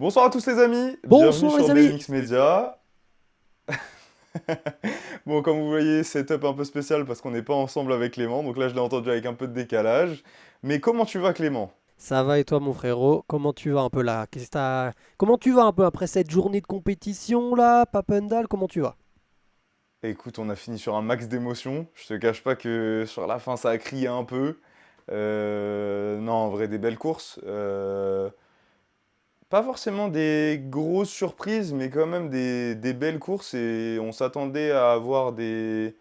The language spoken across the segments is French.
Bonsoir à tous les amis, bienvenue Bonsoir sur les amis. BMX Media. Bon, comme vous voyez, setup un peu spécial parce qu'on n'est pas ensemble avec Clément, donc là je l'ai entendu avec un peu de décalage. Mais comment tu vas Clément? Ça va et toi mon frérot? Comment tu vas un peu là? Comment tu vas un peu après cette journée de compétition là, Papendal? Comment tu vas? Écoute, on a fini sur un max d'émotions, je te cache pas que sur la fin ça a crié un peu. Non, en vrai, des belles courses. Pas forcément des grosses surprises, mais quand même des belles courses et on s'attendait à avoir de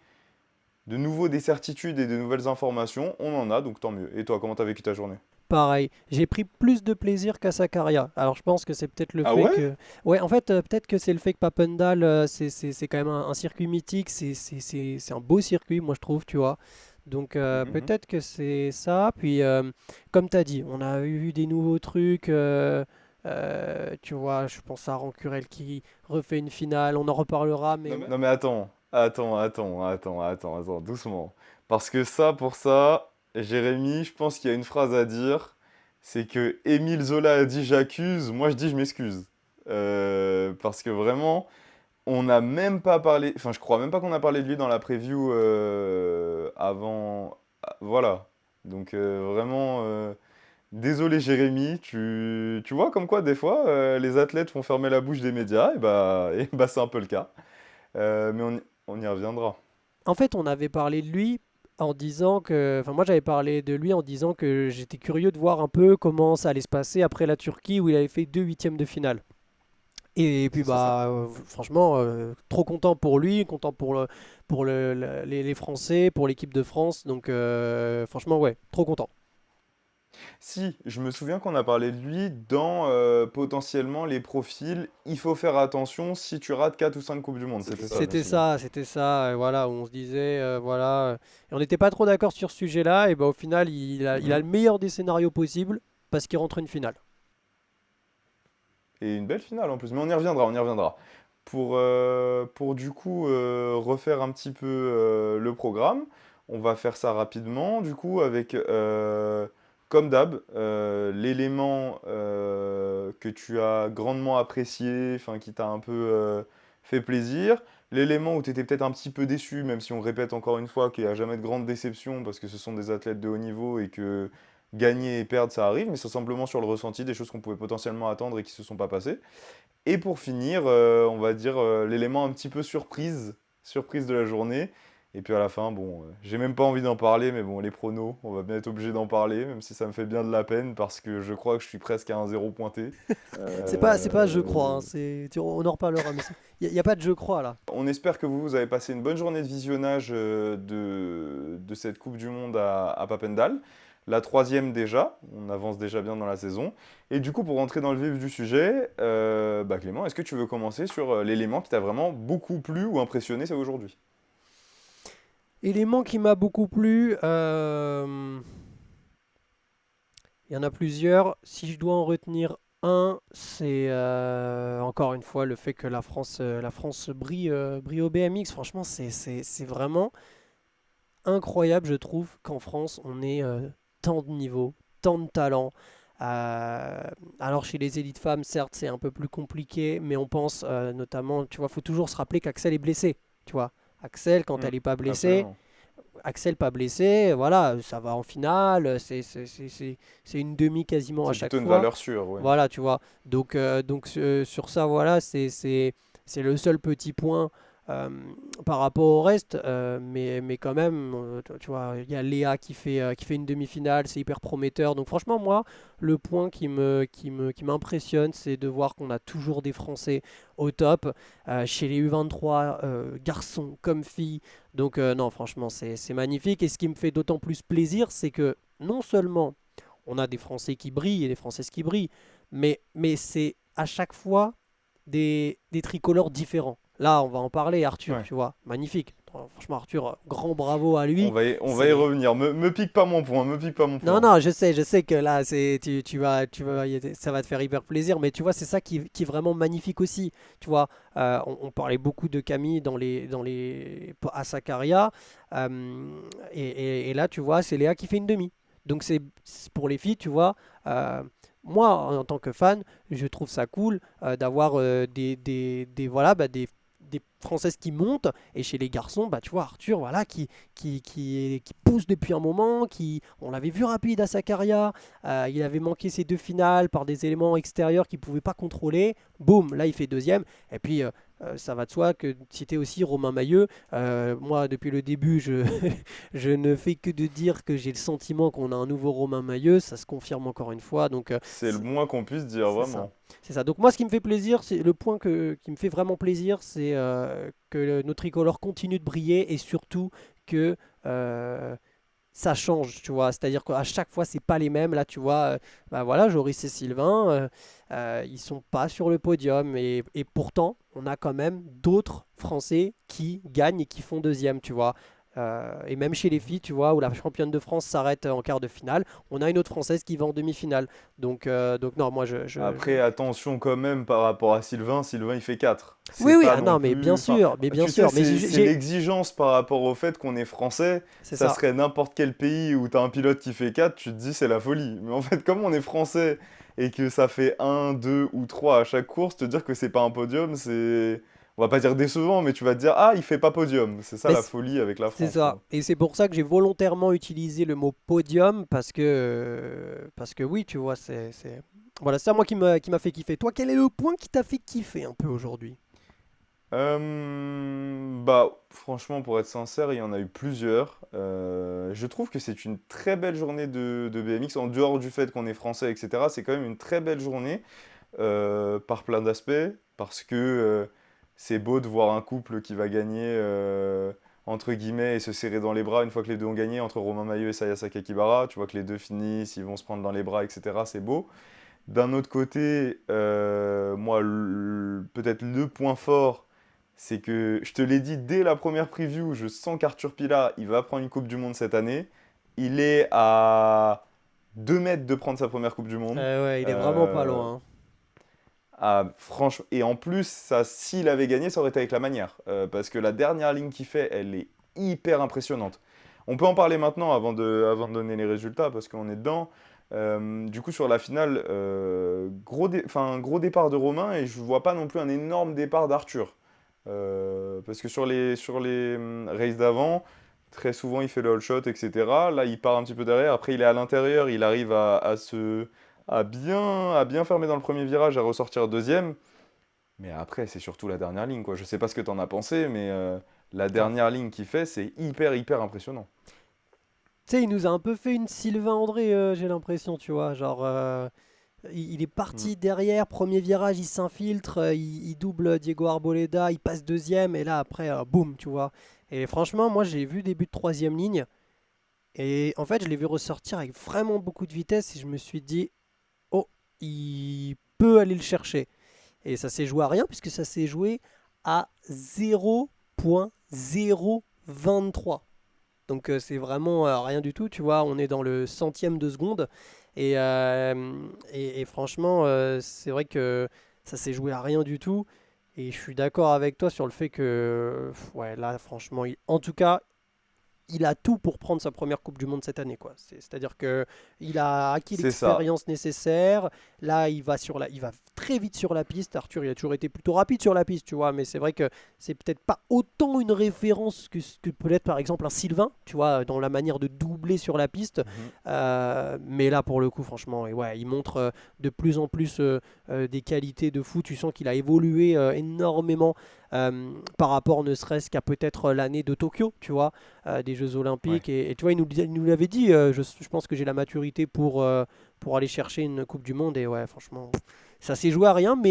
nouveau des certitudes et de nouvelles informations. On en a, donc tant mieux. Et toi, comment t'as vécu ta journée? Pareil, j'ai pris plus de plaisir qu'à Sakarya. Alors je pense que c'est peut-être le Ah fait ouais? que... Ouais, en fait, peut-être que c'est le fait que Papendal, c'est quand même un circuit mythique, c'est un beau circuit, moi je trouve, tu vois. Donc Mhm. peut-être que c'est ça. Puis comme tu as dit, on a eu des nouveaux trucs. Tu vois, je pense à Rancurel qui refait une finale, on en reparlera, mais Non mais attends, doucement. Parce que ça, pour ça, Jérémy, je pense qu'il y a une phrase à dire, c'est que Émile Zola a dit j'accuse, moi je dis je m'excuse. Parce que vraiment, on n'a même pas parlé, enfin je crois même pas qu'on a parlé de lui dans la preview avant, voilà. Donc vraiment, désolé Jérémy, tu vois comme quoi des fois les athlètes font fermer la bouche des médias, et bah c'est un peu le cas. Mais on y reviendra. en fait, on avait parlé de lui en disant que, enfin moi j'avais parlé de lui en disant que j'étais curieux de voir un peu comment ça allait se passer après la Turquie où il avait fait deux huitièmes de finale. Et puis Ça. bah franchement trop content pour lui, content pour les Français, pour l'équipe de France. Donc franchement ouais, trop content. Si, je me souviens qu'on a parlé de lui dans potentiellement les profils. Il faut faire attention si tu rates 4 ou 5 Coupes du Monde. C'était ça, je me souviens. C'était ça, voilà, où on se disait, voilà, et on n'était pas trop d'accord sur ce sujet-là, et bah au final, il a Mhm. le meilleur des scénarios possibles parce qu'il rentre une finale. Et une belle finale en plus. Mais on y reviendra, on y reviendra. Pour du coup refaire un petit peu le programme, on va faire ça rapidement. Du coup, avec, comme d'hab, l'élément que tu as grandement apprécié, enfin qui t'a un peu fait plaisir. L'élément où tu étais peut-être un petit peu déçu, même si on répète encore une fois qu'il n'y a jamais de grande déception parce que ce sont des athlètes de haut niveau et que gagner et perdre ça arrive, mais c'est simplement sur le ressenti des choses qu'on pouvait potentiellement attendre et qui ne se sont pas passées. Et pour finir, on va dire l'élément un petit peu surprise de la journée. Et puis à la fin, bon, j'ai même pas envie d'en parler, mais bon, les pronos, on va bien être obligé d'en parler, même si ça me fait bien de la peine, parce que je crois que je suis presque à un zéro pointé. C'est pas je crois, hein, Euh, on en reparlera, mais il y a pas de je crois là. on espère que vous avez passé une bonne journée de visionnage de cette Coupe du Monde à Papendal. La troisième déjà, on avance déjà bien dans la saison. Et du coup, pour rentrer dans le vif du sujet, bah Clément, est-ce que tu veux commencer sur l'élément qui t'a vraiment beaucoup plu ou impressionné c'est aujourd'hui? Élément qui m'a beaucoup plu, il y en a plusieurs. Si je dois en retenir un, c'est encore une fois le fait que la France brille au BMX. Franchement, c'est vraiment incroyable, je trouve, qu'en France, on ait tant de niveaux, tant de talents. Euh, alors chez les élites femmes, certes, c'est un peu plus compliqué, mais on pense notamment, tu vois, faut toujours se rappeler qu'Axel est blessée, tu vois. Axel, quand Hmm, elle n'est pas blessée, absolument. Axel pas blessé, voilà, ça va en finale, c'est une demi quasiment à C'est chaque plutôt une fois. valeur sûre, oui. Voilà, tu vois. Donc sur ça, voilà, c'est le seul petit point euh, par rapport au reste. Mais quand même, tu vois, il y a Léa qui fait une demi-finale, c'est hyper prometteur. Donc franchement, moi, le point qui m'impressionne, c'est de voir qu'on a toujours des Français au top, chez les U23, garçons comme filles. Donc non, franchement, c'est magnifique. Et ce qui me fait d'autant plus plaisir, c'est que non seulement on a des Français qui brillent et des Françaises qui brillent, mais c'est à chaque fois des tricolores différents. Là, on va en parler, Arthur, Ouais. tu vois, magnifique. Franchement, Arthur, grand bravo à lui. On va y C'est revenir. Me pique pas mon point, me pique pas mon non, point. non, je sais que là, ça va te faire hyper plaisir, mais tu vois, c'est ça qui est vraiment magnifique aussi. Tu vois, on parlait beaucoup de Camille à Sakaria, et là, tu vois, c'est Léa qui fait une demi. Donc pour les filles, tu vois, moi, en tant que fan, je trouve ça cool d'avoir voilà, des Françaises qui montent. Et chez les garçons, bah, tu vois, Arthur, voilà, qui pousse depuis un moment, on l'avait vu rapide à Sakarya, il avait manqué ses deux finales par des éléments extérieurs qu'il ne pouvait pas contrôler. Boum, là, il fait deuxième. Et puis, ça va de soi que citer aussi Romain Mailleux. Moi, depuis le début, je ne fais que de dire que j'ai le sentiment qu'on a un nouveau Romain Mailleux. Ça se confirme encore une fois. Donc, C'est le moins qu'on puisse dire, c'est ça. vraiment. C'est ça. Donc moi, ce qui me fait plaisir, c'est le point qui me fait vraiment plaisir, c'est que nos tricolores continuent de briller et surtout que ça change, tu vois. C'est-à-dire qu'à chaque fois, c'est pas les mêmes. Là, tu vois, bah voilà, Joris et Sylvain, ils sont pas sur le podium et pourtant, on a quand même d'autres Français qui gagnent et qui font deuxième, tu vois. Et même chez les filles, tu vois, où la championne de France s'arrête en quart de finale, on a une autre Française qui va en demi-finale. Donc non, moi, Après, attention quand même par rapport à Sylvain. Sylvain, il fait 4. Oui, C'est oui, pas ah non non, mais bien plus. Enfin, sûr, mais bien tu sais, sûr, mais c'est l'exigence par rapport au fait qu'on est français. c'est Ça ça. serait n'importe quel pays où t'as un pilote qui fait 4, tu te dis c'est la folie. Mais en fait, comme on est français et que ça fait un, 2 ou 3 à chaque course, te dire que c'est pas un podium, c'est. On va pas dire décevant, mais tu vas te dire ah, il fait pas podium. C'est ça Mais la folie avec la c'est France, ça. quoi. Et c'est pour ça que j'ai volontairement utilisé le mot podium parce que oui, tu vois, Voilà, c'est ça moi qui m'a fait kiffer. Toi, quel est le point qui t'a fait kiffer un peu aujourd'hui? Bah, franchement, pour être sincère, il y en a eu plusieurs. Je trouve que c'est une très belle journée de BMX, en dehors du fait qu'on est français, etc. C'est quand même une très belle journée par plein d'aspects, parce que c'est beau de voir un couple qui va gagner, entre guillemets, et se serrer dans les bras une fois que les deux ont gagné, entre Romain Maillot et Saya Sakakibara. Tu vois que les deux finissent, ils vont se prendre dans les bras, etc. C'est beau. D'un autre côté, moi, peut-être le point fort, c'est que je te l'ai dit dès la première preview, je sens qu'Arthur Pila, il va prendre une Coupe du Monde cette année. Il est à 2 mètres de prendre sa première Coupe du Monde. Ouais, il est vraiment pas Euh, loin, hein. franchement, et en plus, ça, s'il avait gagné, ça aurait été avec la manière. Parce que la dernière ligne qu'il fait, elle est hyper impressionnante. On peut en parler maintenant avant de donner les résultats, parce qu'on est dedans. Du coup, sur la finale, gros départ de Romain, et je vois pas non plus un énorme départ d'Arthur. Parce que sur les races d'avant, très souvent il fait le all shot, etc. Là, il part un petit peu derrière. Après, il est à l'intérieur, il arrive à bien fermer dans le premier virage, à ressortir deuxième. Mais après, c'est surtout la dernière ligne, quoi. Je sais pas ce que t'en as pensé, mais la Ah. dernière ligne qu'il fait, c'est hyper, hyper impressionnant. Tu sais, il nous a un peu fait une Sylvain André, j'ai l'impression, tu vois. Genre, il est Mm. parti derrière, premier virage, il s'infiltre, il double Diego Arboleda, il passe deuxième, et là, après, boum, tu vois. Et franchement, moi, j'ai vu début de troisième ligne. Et en fait, je l'ai vu ressortir avec vraiment beaucoup de vitesse et je me suis dit, oh, il peut aller le chercher. Et ça s'est joué à rien puisque ça s'est joué à 0,023. Donc c'est vraiment rien du tout, tu vois, on est dans le centième de seconde. Et franchement, c'est vrai que ça s'est joué à rien du tout. Et je suis d'accord avec toi sur le fait que, ouais, là, franchement, en tout cas, il a tout pour prendre sa première Coupe du Monde cette année, quoi. C'est-à-dire que il a acquis C'est ça. l'expérience nécessaire. Là, il va très vite sur la piste. Arthur, il a toujours été plutôt rapide sur la piste, tu vois. Mais c'est vrai que c'est peut-être pas autant une référence que peut être par exemple un Sylvain, tu vois, dans la manière de doubler sur la piste. Mhm. Mais là, pour le coup, franchement, et ouais, il montre de plus en plus des qualités de fou. Tu sens qu'il a évolué énormément par rapport, ne serait-ce qu'à peut-être l'année de Tokyo, tu vois des Jeux Ouais. Olympiques. Et tu vois, il nous l'avait dit, je pense que j'ai la maturité pour aller chercher une Coupe du Monde. Et ouais, franchement, ça s'est joué à rien, Bah,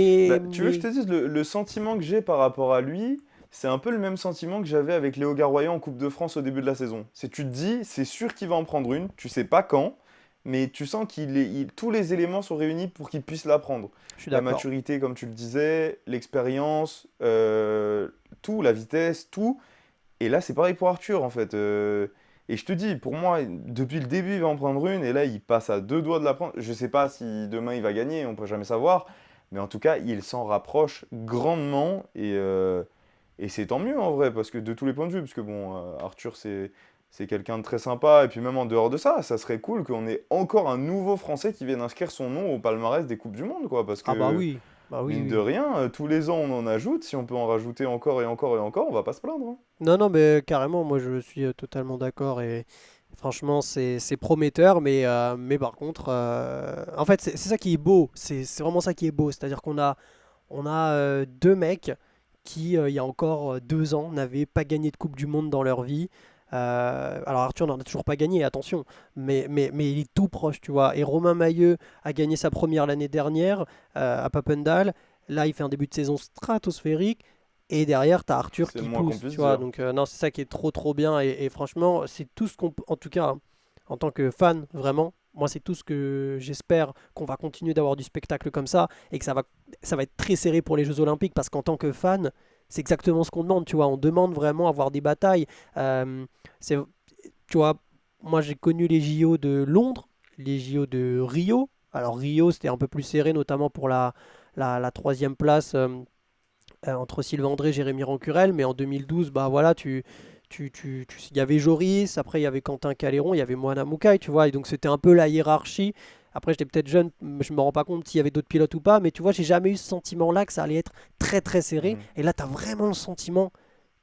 tu veux que je mais te dise, le sentiment que j'ai par rapport à lui, c'est un peu le même sentiment que j'avais avec Léo Garoyan en Coupe de France au début de la saison. C'est tu te dis, c'est sûr qu'il va en prendre une, tu sais pas quand, mais tu sens tous les éléments sont réunis pour qu'il puisse la prendre. je suis La d'accord. maturité, comme tu le disais, l'expérience, tout, la vitesse, tout. Et là, c'est pareil pour Arthur, en fait. Et je te dis, pour moi, depuis le début, il va en prendre une, et là, il passe à deux doigts de la prendre. Je sais pas si demain il va gagner, on peut jamais savoir, mais en tout cas, il s'en rapproche grandement, et c'est tant mieux en vrai, parce que de tous les points de vue, parce que bon, Arthur, c'est c'est quelqu'un de très sympa. Et puis même en dehors de ça, ça serait cool qu'on ait encore un nouveau Français qui vienne inscrire son nom au palmarès des Coupes du Monde, quoi. Parce Ah que, bah oui, mine de oui. rien, tous les ans on en ajoute. Si on peut en rajouter encore et encore et encore, on va pas se plaindre, hein. Non, non, mais carrément, moi je suis totalement d'accord et franchement c'est prometteur, mais par contre, en fait c'est ça qui est beau, c'est vraiment ça qui est beau, c'est-à-dire qu'on a deux mecs qui, il y a encore 2 ans, n'avaient pas gagné de Coupe du Monde dans leur vie. Alors Arthur n'en a toujours pas gagné, attention, mais il est tout proche, tu vois. Et Romain Mailleux a gagné sa première l'année dernière à Papendal. Là, il fait un début de saison stratosphérique. Et derrière, tu as Arthur C'est le qui moins qu'on pousse, puisse tu vois. dire. Donc non, c'est ça qui est trop trop bien. Et franchement, c'est tout ce qu'on... En tout cas, hein, en tant que fan, vraiment, moi, c'est tout ce que j'espère qu'on va continuer d'avoir du spectacle comme ça et que ça va être très serré pour les Jeux Olympiques parce qu'en tant que fan, c'est exactement ce qu'on demande, tu vois. On demande vraiment avoir des batailles. Euh, c'est, tu vois, moi, j'ai connu les JO de Londres, les JO de Rio. Alors, Rio, c'était un peu plus serré, notamment pour la troisième place. Entre Sylvain André et Jérémy Rancurel, mais en 2012, bah voilà, il y avait Joris, après il y avait Quentin Caléron, il y avait Moana Moukaï, tu vois, et donc c'était un peu la hiérarchie. Après, j'étais peut-être jeune, je me rends pas compte s'il y avait d'autres pilotes ou pas, mais tu vois, j'ai jamais eu ce sentiment-là que ça allait être très très serré. Mhm. Et là, tu as vraiment le sentiment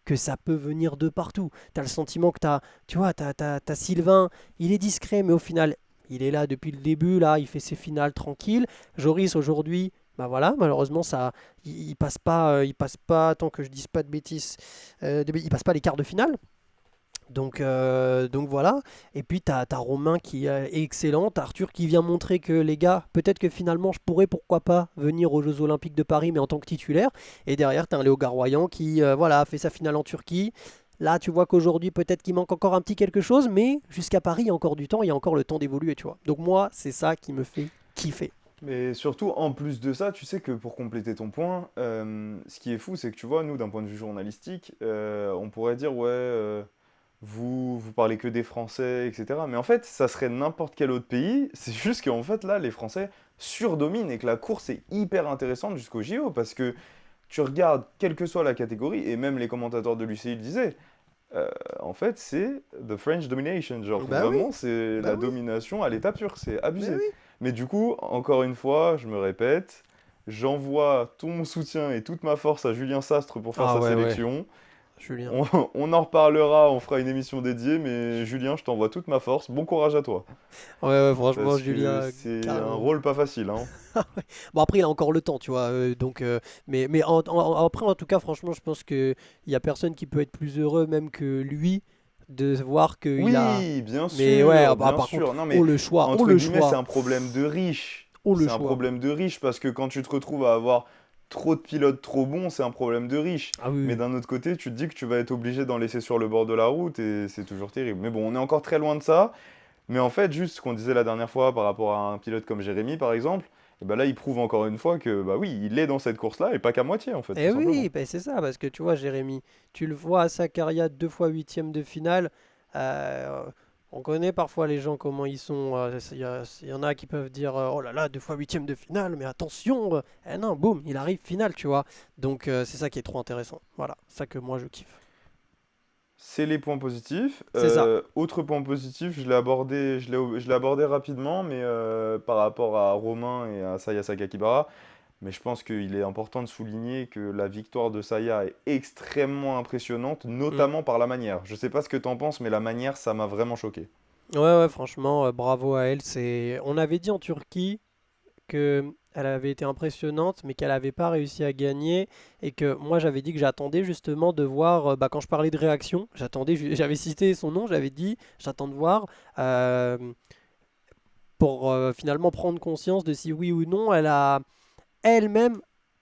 que ça peut venir de partout. Tu as le sentiment que tu vois, t'as Sylvain, il est discret, mais au final, il est là depuis le début, là, il fait ses finales tranquille. Joris, aujourd'hui, bah voilà, malheureusement, ça, il passe pas, tant que je dise pas de bêtises, il passe pas les quarts de finale. Donc voilà. Et puis t'as Romain qui est excellent, t'as Arthur qui vient montrer que les gars, peut-être que finalement je pourrais pourquoi pas venir aux Jeux Olympiques de Paris, mais en tant que titulaire. Et derrière t'as un Léo Garoyan qui voilà, a fait sa finale en Turquie. Là tu vois qu'aujourd'hui peut-être qu'il manque encore un petit quelque chose, mais jusqu'à Paris il y a encore du temps, il y a encore le temps d'évoluer, tu vois. Donc moi c'est ça qui me fait kiffer. Mais surtout, en plus de ça, tu sais que pour compléter ton point, ce qui est fou, c'est que tu vois, nous, d'un point de vue journalistique, on pourrait dire, ouais, vous parlez que des Français, etc. Mais en fait, ça serait n'importe quel autre pays. C'est juste qu'en fait, là, les Français surdominent et que la course est hyper intéressante jusqu'au JO. Parce que tu regardes, quelle que soit la catégorie, et même les commentateurs de l'UCI le disaient, en fait, c'est the French domination. Genre, Bah oui, vraiment, c'est bah la oui, domination à l'état pur. C'est mais abusé. oui. Mais du coup, encore une fois, je me répète, j'envoie tout mon soutien et toute ma force à Julien Sastre pour faire Ah sa ouais, ouais, sélection. Julien. On, on en reparlera, on fera une émission dédiée, mais Julien, je t'envoie toute ma force. Bon courage à toi. Ouais, ouais, franchement, Parce que Julien, c'est un carrément. rôle pas facile, hein. Bon, après, il a encore le temps, tu vois. Mais après, en tout cas, franchement, je pense qu'il y a personne qui peut être plus heureux, même que lui, de voir qu'il a. Oui, bien Mais ouais, sûr, bah, bien par contre, sûr. Non, oh mais le choix, oh entre le guillemets, c'est choix, un problème de riche. oh le C'est un choix. problème de riche parce que quand tu te retrouves à avoir trop de pilotes trop bons, c'est un problème de riche. Ah oui, Mais oui. d'un autre côté, tu te dis que tu vas être obligé d'en laisser sur le bord de la route et c'est toujours terrible. Mais bon, on est encore très loin de ça. Mais en fait, juste ce qu'on disait la dernière fois par rapport à un pilote comme Jérémy, par exemple, et ben là, il prouve encore une fois que, bah oui, il est dans cette course-là et pas qu'à moitié, en fait, tout Eh oui, simplement. bah, c'est ça, parce que tu vois, Jérémy, tu le vois à Sakarya 2 fois 8e de finale. euh, on connaît parfois les gens comment ils sont. Il y en a qui peuvent dire oh là là, 2 fois 8e de finale, mais attention. Eh non, boum, il arrive finale, tu vois. Donc c'est ça qui est trop intéressant. Voilà, ça que moi je kiffe. C'est les points positifs. C'est ça. Autre point positif, je l'ai abordé rapidement, mais par rapport à Romain et à Saya Sakakibara, mais je pense qu'il est important de souligner que la victoire de Saya est extrêmement impressionnante, Mm. notamment par la manière. Je sais pas ce que t'en penses, mais la manière, ça m'a vraiment choqué. Ouais, ouais, franchement, bravo à elle. On avait dit en Turquie que elle avait été impressionnante, mais qu'elle n'avait pas réussi à gagner. Et que moi, j'avais dit que j'attendais justement de voir, bah, quand je parlais de réaction, j'avais cité son nom, j'avais dit, j'attends de voir euh, pour finalement prendre conscience de si oui ou non elle a elle-même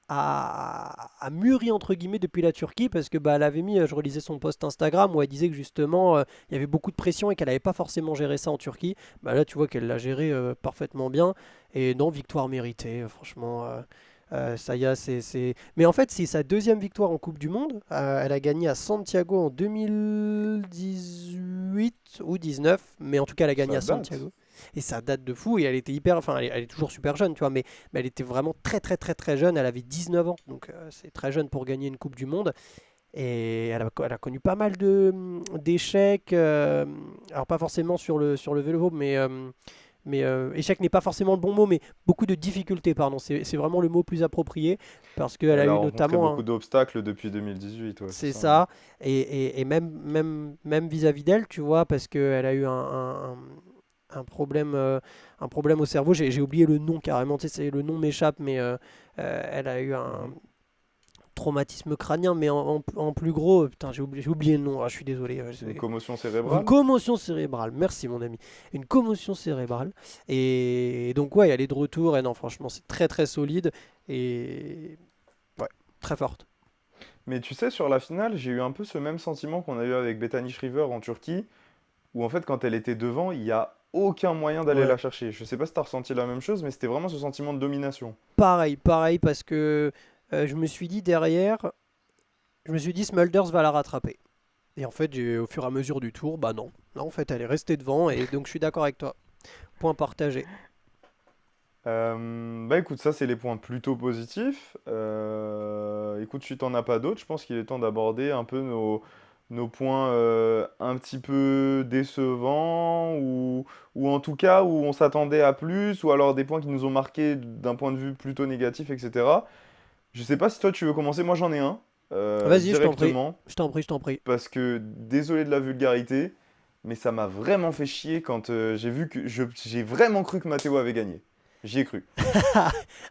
a mûri entre guillemets depuis la Turquie parce que bah, elle avait mis, je relisais son post Instagram où elle disait que justement il y avait beaucoup de pression et qu'elle n'avait pas forcément géré ça en Turquie. Bah, là tu vois qu'elle l'a géré parfaitement bien et non, victoire méritée, franchement. Ça y est, Mais en fait, c'est sa deuxième victoire en Coupe du Monde. Elle a gagné à Santiago en 2018 ou 19, mais en tout cas, elle a gagné Ça à date. Santiago. Et ça date de fou. Et elle était hyper. Enfin, elle est toujours super jeune, tu vois, mais elle était vraiment très, très, très, très jeune. Elle avait 19 ans. Donc, c'est très jeune pour gagner une Coupe du Monde. Et elle a connu pas mal d'échecs. Alors pas forcément sur le vélo, mais échec n'est pas forcément le bon mot, mais beaucoup de difficultés, pardon. C'est vraiment le mot plus approprié parce qu'elle a Elle a eu rencontré notamment beaucoup d'obstacles depuis 2018, ouais, c'est c'est ça, hein. ça, et même vis-à-vis d'elle, tu vois, parce qu'elle a eu un problème au cerveau. J'ai oublié le nom carrément, tu sais, le nom m'échappe, mais elle a eu un Mhm. traumatisme crânien, mais en plus gros, putain, j'ai oublié le nom, ah, je suis désolé. Une commotion Une cérébrale? commotion cérébrale, merci mon ami. Une commotion cérébrale. Et donc, ouais, elle est de retour, et non, franchement, c'est très très solide, et ouais, très forte. Mais tu sais, sur la finale, j'ai eu un peu ce même sentiment qu'on a eu avec Bethany Shriver en Turquie, où en fait, quand elle était devant, il n'y a aucun moyen d'aller Ouais. la chercher. Je sais pas si t'as ressenti la même chose, mais c'était vraiment ce sentiment de domination. Pareil, pareil, parce que je me suis dit derrière, je me suis dit Smulders va la rattraper. Et en fait, au fur et à mesure du tour, bah non. Là, en fait, elle est restée devant, et donc je suis d'accord avec toi. Point partagé. Bah écoute, ça c'est les points plutôt positifs. Écoute, si t'en as pas d'autres, je pense qu'il est temps d'aborder un peu nos points un petit peu décevants ou en tout cas où on s'attendait à plus ou alors des points qui nous ont marqués d'un point de vue plutôt négatif, etc. Je sais pas si toi tu veux commencer, moi j'en ai un Vas-y, je t'en prie. directement Je t'en prie, je t'en prie. parce que désolé de la vulgarité, mais ça m'a vraiment fait chier quand j'ai vu que j'ai vraiment cru que Matteo avait gagné. J'y ai cru.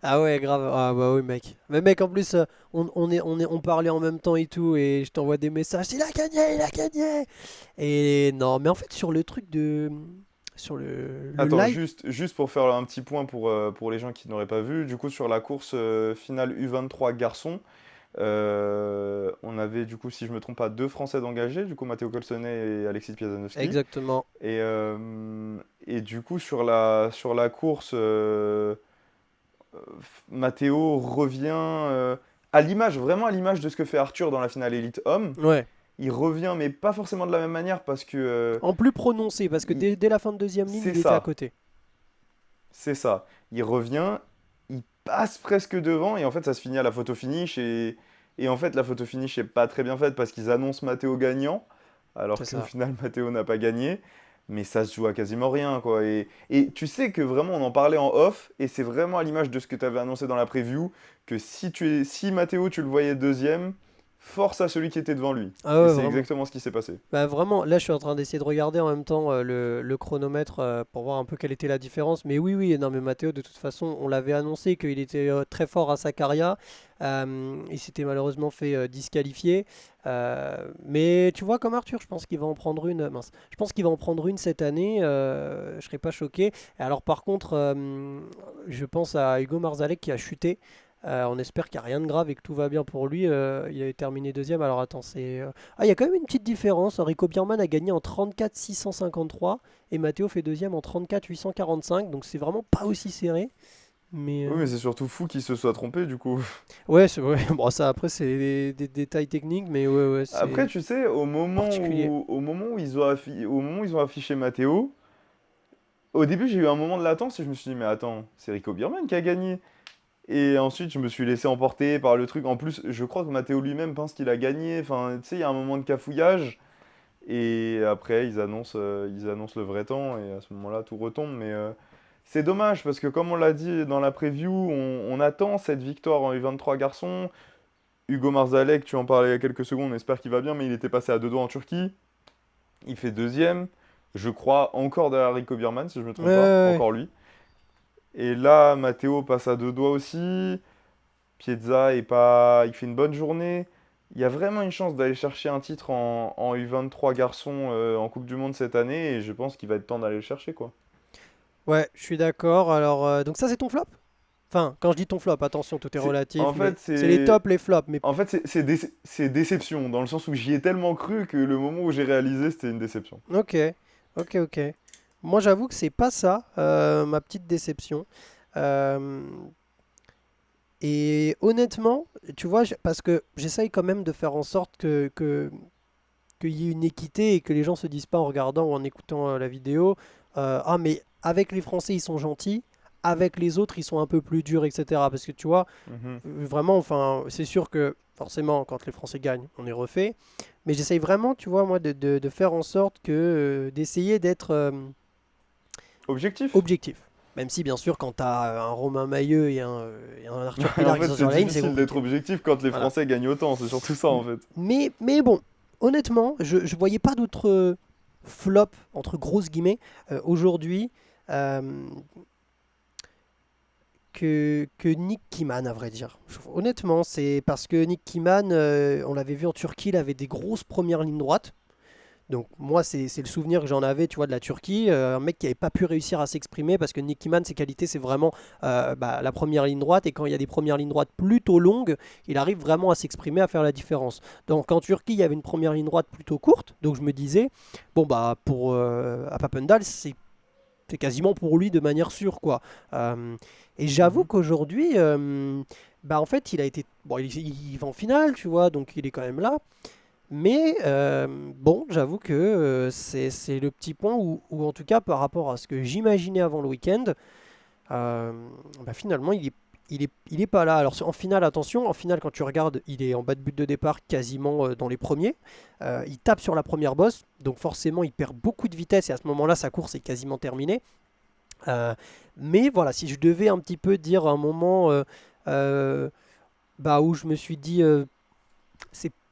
Ah ouais, grave. Ah bah oui, mec. Mais mec, en plus, on parlait en même temps et tout, et je t'envoie des messages. Il a gagné, il a gagné. Et non, mais en fait, sur le truc de, sur le Attends, live, juste pour faire un petit point pour les gens qui n'auraient pas vu, du coup sur la course finale U23 garçons, on avait du coup, si je me trompe pas, deux Français d'engagés, du coup Matteo Colsonnet et Alexis Piazanowski. exactement. Et, euh, et du coup sur la course, Matteo revient à l'image, vraiment à l'image de ce que fait Arthur dans la finale Elite Homme. Ouais. Il revient, mais pas forcément de la même manière parce que En plus prononcé, parce que il- dès la fin de deuxième ligne, c'est il était à ça. côté. C'est ça. Il revient, il passe presque devant et en fait ça se finit à la photo finish et en fait la photo finish est pas très bien faite parce qu'ils annoncent Matteo gagnant C'est alors qu'au ça. final Matteo n'a pas gagné. Mais ça se joue à quasiment rien quoi. Et tu sais que vraiment on en parlait en off et c'est vraiment à l'image de ce que tu avais annoncé dans la preview que si Matteo tu le voyais deuxième, force à celui qui était devant lui. Ah Et ouais, c'est vraiment. exactement ce qui s'est passé. Bah vraiment, là je suis en train d'essayer de regarder en même temps le chronomètre pour voir un peu quelle était la différence. Mais oui, oui, non, mais Matteo, de toute façon, on l'avait annoncé qu'il était très fort à Sakarya. Il s'était malheureusement fait disqualifier. Mais tu vois, comme Arthur, je pense qu'il va en prendre une. Mince, je pense qu'il va en prendre une cette année. Je serais pas choqué. Et alors, par contre, je pense à Hugo Marzalek qui a chuté. On espère qu'il n'y a rien de grave et que tout va bien pour lui. Il avait terminé deuxième. Alors attends, il y a quand même une petite différence. Rico Biermann a gagné en 34 653 et Matteo fait deuxième en 34 845. Donc c'est vraiment pas aussi serré. Mais Oui, mais c'est surtout fou qu'il se soit trompé du coup. ouais, ouais. Bon, ça après c'est des détails techniques, mais ouais, ouais, Après, c'est tu sais, particulier. au moment où au moment où ils ont affiché Matteo, au début, j'ai eu un moment de latence et je me suis dit, mais attends, c'est Rico Biermann qui a gagné. Et ensuite, je me suis laissé emporter par le truc. En plus, je crois que Matteo lui-même pense qu'il a gagné. Enfin, tu sais, il y a un moment de cafouillage. Et après, ils annoncent le vrai temps. Et à ce moment-là, tout retombe. Mais c'est dommage parce que, comme on l'a dit dans la preview, on attend cette victoire en U23 garçons. Hugo Marzalek, tu en parlais il y a quelques secondes, on espère qu'il va bien, mais il était passé à deux doigts en Turquie. Il fait deuxième, je crois, encore derrière Rico Biermann, si je ne me Ouais, ouais, trompe pas, ouais. encore lui. Et là, Matteo passe à deux doigts aussi. Piazza est pas, il fait une bonne journée. Il y a vraiment une chance d'aller chercher un titre en U23 garçons en Coupe du Monde cette année, et je pense qu'il va être temps d'aller le chercher, quoi. Ouais, je suis d'accord. Alors donc ça c'est ton flop? Enfin, quand je dis ton flop, attention, tout est relatif, En mais fait, c'est les tops, les flops. Mais c'est déception, dans le sens où j'y ai tellement cru que le moment où j'ai réalisé, c'était une déception. ok, ok, ok. Moi, j'avoue que c'est pas ça, ma petite déception. Euh, et honnêtement, tu vois, parce que j'essaye quand même de faire en sorte qu'il y ait une équité et que les gens se disent pas en regardant ou en écoutant la vidéo, ah mais avec les Français ils sont gentils, avec les autres, ils sont un peu plus durs, etc. Parce que tu vois, Mhm. vraiment, enfin, c'est sûr que forcément, quand les Français gagnent, on est refait. Mais j'essaye vraiment, tu vois, moi, de faire en sorte d'essayer d'être Objectif. objectif. Même si, bien sûr, quand tu as un Romain Mailleux et un Arthur En Pilar qui fait, sont c'est sur la ligne, c'est difficile d'être compliqué. objectif quand les Voilà. Français gagnent autant, c'est surtout ça en fait. Mais bon, honnêtement, je voyais pas d'autres flops, entre grosses guillemets, aujourd'hui euh, que Nick Kiman, à vrai dire. Honnêtement, c'est parce que Nick Kiman, on l'avait vu en Turquie, il avait des grosses premières lignes droites. Donc moi, c'est le souvenir que j'en avais, tu vois, de la Turquie. Un mec qui n'avait pas pu réussir à s'exprimer parce que Nicky Mann, ses qualités, c'est vraiment la première ligne droite. Et quand il y a des premières lignes droites plutôt longues, il arrive vraiment à s'exprimer, à faire la différence. Donc en Turquie, il y avait une première ligne droite plutôt courte. Donc je me disais, bon, bah, à Papendal, c'est quasiment pour lui de manière sûre, quoi. Euh, et j'avoue Mhm. qu'aujourd'hui, bah, en fait, il a été. Bon, il va en finale, tu vois, donc il est quand même là. Mais bon, j'avoue que c'est le petit point où, en tout cas, par rapport à ce que j'imaginais avant le week-end, euh, bah, finalement, il est pas là. Alors, en finale, attention, en finale, quand tu regardes, il est en bas de but de départ, quasiment dans les premiers. Il tape sur la première bosse, donc forcément, il perd beaucoup de vitesse et à ce moment-là, sa course est quasiment terminée. Euh, mais voilà, si je devais un petit peu dire un moment euh, bah, où je me suis dit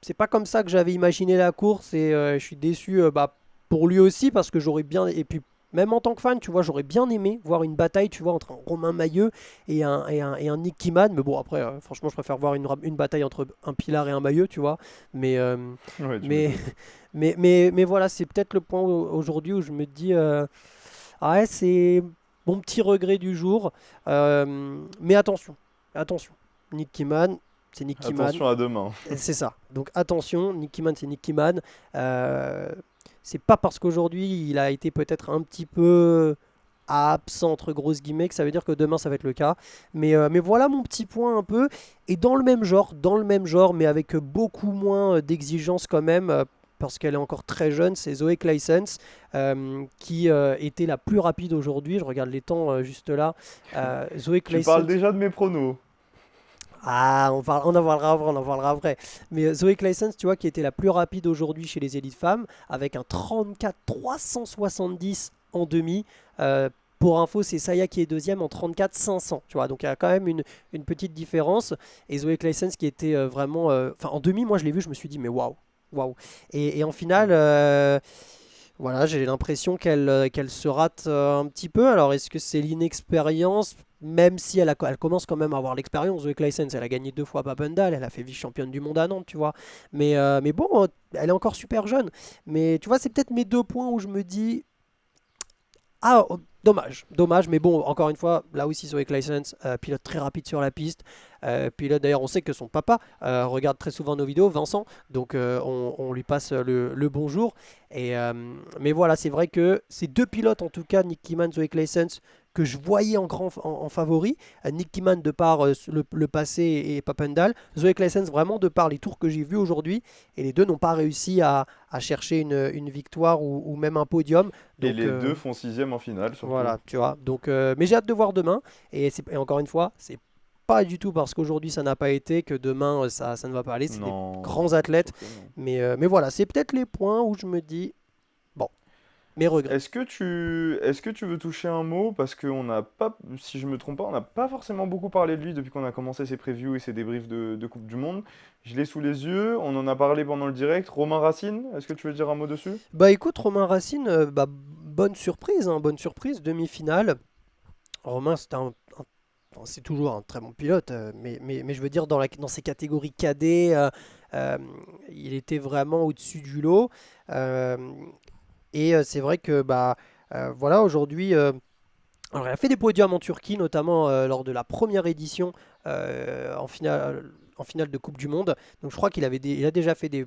c'est pas comme ça que j'avais imaginé la course et je suis déçu bah, pour lui aussi parce que j'aurais bien et puis même en tant que fan tu vois j'aurais bien aimé voir une bataille tu vois entre un Romain Mailleux et un Nick Kiman mais bon après franchement je préfère voir une bataille entre un Pilar et un Mailleux tu vois mais Ouais, tu mais, m'étonnes. mais voilà c'est peut-être le point aujourd'hui où je me dis ah ouais c'est mon petit regret du jour. Mais attention Nick Kiman c'est Nick Kiman. Attention à demain. C'est ça. Donc attention, Nicky Man, c'est Nicky Man. Euh, c'est pas parce qu'aujourd'hui il a été peut-être un petit peu absent entre grosses guillemets que ça veut dire que demain ça va être le cas. Mais voilà mon petit point un peu. Et dans le même genre, mais avec beaucoup moins d'exigence quand même. Parce qu'elle est encore très jeune, c'est Zoé Claessens qui était la plus rapide aujourd'hui. Je regarde les temps juste là. Zoé Tu parles Claessens, déjà de mes pronos. ah, on en parlera après, on en parlera après. Mais Zoe Claessens, tu vois, qui était la plus rapide aujourd'hui chez les élites femmes, avec un 34 370 en demi. Pour info, c'est Saya qui est deuxième en 34 500. Tu vois, donc il y a quand même une petite différence. Et Zoe Claessens qui était vraiment, enfin en demi, moi je l'ai vu, je me suis dit mais waouh, waouh. Et en finale. Mm. Voilà, j'ai l'impression qu'elle se rate un petit peu. Alors, est-ce que c'est l'inexpérience? Même si elle commence quand même à avoir l'expérience, Zoe Claessens, elle a gagné 2 fois Papendal, elle a fait vice-championne du monde à Nantes, tu vois. Mais bon, elle est encore super jeune. Mais tu vois, c'est peut-être mes deux points où je me dis, ah, oh, dommage, dommage, mais bon, encore une fois, là aussi Zoe Claessens, pilote très rapide sur la piste. Pilote d'ailleurs, on sait que son papa regarde très souvent nos vidéos, Vincent, donc on lui passe le bonjour. Mais voilà, c'est vrai que ces deux pilotes, en tout cas, Nick Kiman, Zoe Claessens, que je voyais en favori. Nick Kiman de par le passé et Papendal. Zoe Claessens vraiment de par les tours que j'ai vus aujourd'hui. Et les deux n'ont pas réussi à chercher une victoire ou même un podium. Et Donc les deux font sixième en finale surtout. voilà, tu vois. Donc, mais j'ai hâte de voir demain. Et encore une fois, c'est pas du tout parce qu'aujourd'hui ça n'a pas été que demain ça ne va pas aller. C'est des Non, grands athlètes. forcément. Mais voilà, c'est peut-être les points où je me dis, bon, mes regrets. Est-ce que tu veux toucher un mot? Parce qu'on n'a pas, si je me trompe pas, on n'a pas forcément beaucoup parlé de lui depuis qu'on a commencé ses previews et ses débriefs de Coupe du Monde. Je l'ai sous les yeux, on en a parlé pendant le direct. Romain Racine, est-ce que tu veux dire un mot dessus? Bah écoute, Romain Racine, bah, bonne surprise, hein, bonne surprise, demi-finale. Romain, enfin, c'est toujours un très bon pilote, mais je veux dire, dans ces catégories cadets, euh, il était vraiment au-dessus du lot. Euh, et c'est vrai que bah, voilà, aujourd'hui, alors, il a fait des podiums en Turquie, notamment lors de la première édition en finale de Coupe du Monde. Donc je crois il a déjà fait des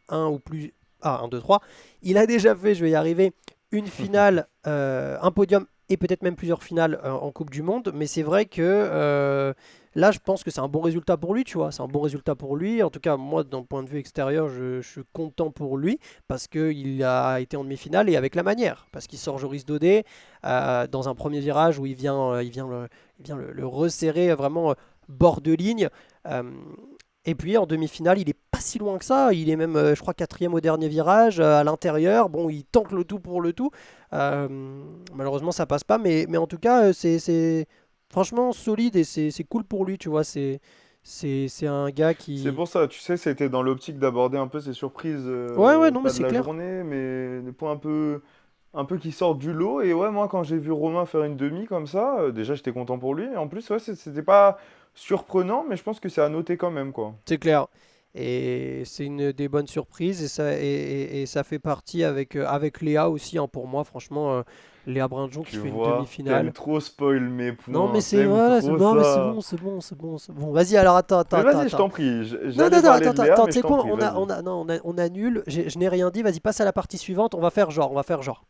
un ou plus. Ah, un 2 3. Il a déjà fait, je vais y arriver, une finale, un podium et peut-être même plusieurs finales en Coupe du Monde. Mais c'est vrai que Là, je pense que c'est un bon résultat pour lui, tu vois. C'est un bon résultat pour lui. En tout cas, moi, d'un point de vue extérieur, je suis content pour lui parce qu'il a été en demi-finale et avec la manière. Parce qu'il sort Joris Dodé dans un premier virage où il vient le resserrer vraiment bord de ligne. Euh, et puis en demi-finale, il est pas si loin que ça. Il est même, je crois, quatrième au dernier virage à l'intérieur. Bon, il tente le tout pour le tout. Euh, Malheureusement, ça passe pas. Mais en tout cas, c'est franchement solide et c'est cool pour lui, tu vois. C'est un gars C'est qui. pour ça, tu sais, c'était dans l'optique d'aborder un peu ces surprises, Ouais, ouais, non, mais pas de c'est la clair. journée, mais des points un peu qui sortent du lot. Et ouais, moi, quand j'ai vu Romain faire une demi comme ça, déjà, j'étais content pour lui. Et en plus, ouais, c'était pas surprenant, mais je pense que c'est à noter quand même, quoi. C'est clair. Et c'est une des bonnes surprises et ça fait partie avec Léa aussi, hein, pour moi, franchement, Léa Brindjon qui Tu fait une vois, t'aimes demi-finale. trop spoil mes Non, mais points, c'est t'aimes voilà, trop non, mais c'est ça. bon, c'est bon, c'est bon, c'est bon. Vas-y, alors attends, attends, Mais attends, vas-y, je attends. t'en prie, Non, non, j'allais non, parler attends, de attends, Léa, attends, mais tu je sais t'en quoi? prie, On vas-y. a, non, on annule. Je n'ai rien dit. Vas-y, passe à la partie suivante. On va faire genre, on va faire genre.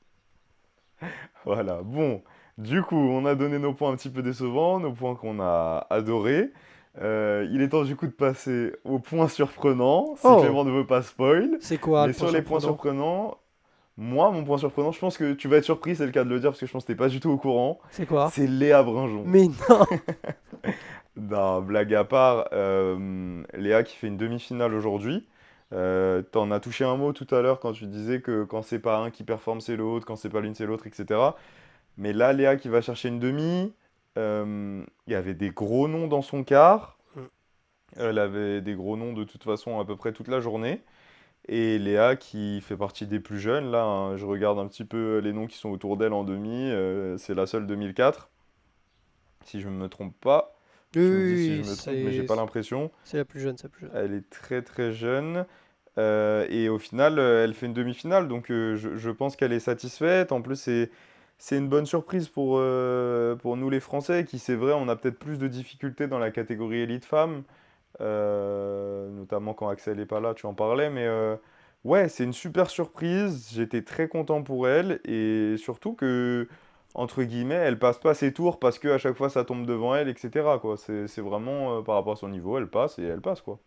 Voilà, bon, du coup, on a donné nos points un petit peu décevants, nos points qu'on a adorés. Il est temps du coup de passer aux points surprenants, si Oh, Clément ne veut pas spoil. c'est quoi le Mais point sur les points surprenant? surprenants, moi, mon point surprenant, je pense que tu vas être surpris, c'est le cas de le dire, parce que je pense que t'es pas du tout au courant. C'est quoi? C'est Léa Brinjon. Mais non! Non, blague à part, Léa qui fait une demi-finale aujourd'hui. T'en as touché un mot tout à l'heure quand tu disais que quand c'est pas un qui performe, c'est l'autre, quand c'est pas l'une, c'est l'autre, etc. Mais là, Léa qui va chercher une demi, il y avait des gros noms dans son quart. Hmm. Elle avait des gros noms de toute façon à peu près toute la journée. Et Léa qui fait partie des plus jeunes, là, hein, je regarde un petit peu les noms qui sont autour d'elle en demi, c'est la seule 2004, si je ne me trompe pas. Oui, Tu me dis si oui, je oui, me trompe, mais j'ai pas l'impression. c'est la plus jeune, c'est la plus jeune. Elle est très très jeune. Et au final, elle fait une demi-finale, donc je pense qu'elle est satisfaite. En plus, c'est une bonne surprise pour nous les Français, qui c'est vrai, on a peut-être plus de difficultés dans la catégorie élite femmes, notamment quand Axel n'est pas là, tu en parlais, mais ouais, c'est une super surprise. J'étais très content pour elle, et surtout que, entre guillemets, elle passe pas ses tours parce que à chaque fois ça tombe devant elle, etc., quoi. C'est vraiment par rapport à son niveau, elle passe et elle passe, quoi.